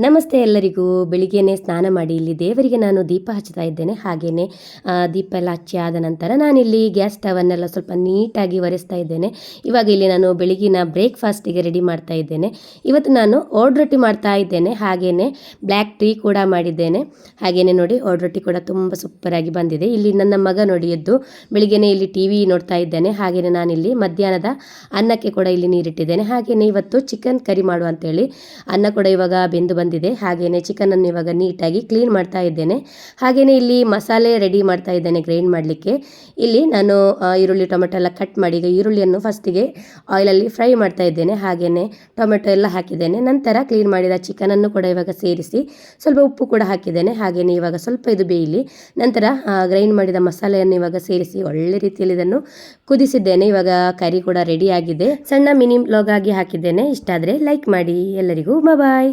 ನಮಸ್ತೆ ಎಲ್ಲರಿಗೂ. ಬೆಳಿಗ್ಗೆನೇ ಸ್ನಾನ ಮಾಡಿ ಇಲ್ಲಿ ದೇವರಿಗೆ ನಾನು ದೀಪ ಹಚ್ತಾ ಇದ್ದೇನೆ. ಹಾಗೆಯೇ ದೀಪ ಎಲ್ಲ ಹಚ್ಚಿ ಆದ ನಂತರ ನಾನಿಲ್ಲಿ ಗ್ಯಾಸ್ ಸ್ಟವನ್ನೆಲ್ಲ ಸ್ವಲ್ಪ ನೀಟಾಗಿ ಒರೆಸ್ತಾ ಇದ್ದೇನೆ. ಇವಾಗ ಇಲ್ಲಿ ನಾನು ಬೆಳಗಿನ ಬ್ರೇಕ್ಫಾಸ್ಟಿಗೆ ರೆಡಿ ಮಾಡ್ತಾ ಇದ್ದೇನೆ. ಇವತ್ತು ನಾನು ಓಡ್ ರೊಟ್ಟಿ ಮಾಡ್ತಾ ಇದ್ದೇನೆ. ಹಾಗೆಯೇ ಬ್ಲ್ಯಾಕ್ ಟೀ ಕೂಡ ಮಾಡಿದ್ದೇನೆ. ಹಾಗೆಯೇ ನೋಡಿ ಓಡ್ ರೊಟ್ಟಿ ಕೂಡ ತುಂಬ ಸೂಪರಾಗಿ ಬಂದಿದೆ. ಇಲ್ಲಿ ನನ್ನ ಮಗ ನೋಡಿ ಎದ್ದು ಬೆಳಿಗ್ಗೆನೇ ಇಲ್ಲಿ ಟಿ ವಿ ನೋಡ್ತಾ ಇದ್ದೇನೆ. ಹಾಗೆಯೇ ನಾನಿಲ್ಲಿ ಮಧ್ಯಾಹ್ನದ ಅನ್ನಕ್ಕೆ ಕೂಡ ಇಲ್ಲಿ ನೀರಿಟ್ಟಿದ್ದೇನೆ. ಹಾಗೆಯೇ ಇವತ್ತು ಚಿಕನ್ ಕರಿ ಮಾಡುವ ಅಂತೇಳಿ ಅನ್ನ ಕೂಡ ಇವಾಗ ಬೆಂದು ಬಂದಿದೆ. ಹಾಗೆಯೇ ಚಿಕನನ್ನು ಇವಾಗ ನೀಟಾಗಿ ಕ್ಲೀನ್ ಮಾಡ್ತಾ ಇದ್ದೇನೆ. ಹಾಗೆಯೇ ಇಲ್ಲಿ ಮಸಾಲೆ ರೆಡಿ ಮಾಡ್ತಾ ಇದ್ದೇನೆ ಗ್ರೈಂಡ್ ಮಾಡಲಿಕ್ಕೆ. ಇಲ್ಲಿ ನಾನು ಈರುಳ್ಳಿ ಟೊಮೆಟೊ ಎಲ್ಲ ಕಟ್ ಮಾಡಿ ಈಗ ಈರುಳ್ಳಿಯನ್ನು ಫಸ್ಟಿಗೆ ಆಯಿಲಲ್ಲಿ ಫ್ರೈ ಮಾಡ್ತಾ ಇದ್ದೇನೆ. ಹಾಗೆಯೇ ಟೊಮೆಟೊ ಎಲ್ಲ ಹಾಕಿದ್ದೇನೆ. ನಂತರ ಕ್ಲೀನ್ ಮಾಡಿದ ಚಿಕನನ್ನು ಕೂಡ ಇವಾಗ ಸೇರಿಸಿ ಸ್ವಲ್ಪ ಉಪ್ಪು ಕೂಡ ಹಾಕಿದ್ದೇನೆ. ಹಾಗೆಯೇ ಇವಾಗ ಸ್ವಲ್ಪ ಇದು ಬೇಯಲಿ. ನಂತರ ಗ್ರೈಂಡ್ ಮಾಡಿದ ಮಸಾಲೆಯನ್ನು ಇವಾಗ ಸೇರಿಸಿ ಒಳ್ಳೆ ರೀತಿಯಲ್ಲಿ ಇದನ್ನು ಕುದಿಸಿದ್ದೇನೆ. ಇವಾಗ ಕರಿ ಕೂಡ ರೆಡಿ ಆಗಿದೆ. ಸಣ್ಣ ಮಿನಿ ವ್ಲಾಗ್ ಆಗಿ ಹಾಕಿದ್ದೇನೆ. ಇಷ್ಟ ಆದರೆ ಲೈಕ್ ಮಾಡಿ. ಎಲ್ಲರಿಗೂ ಬಾಯ್.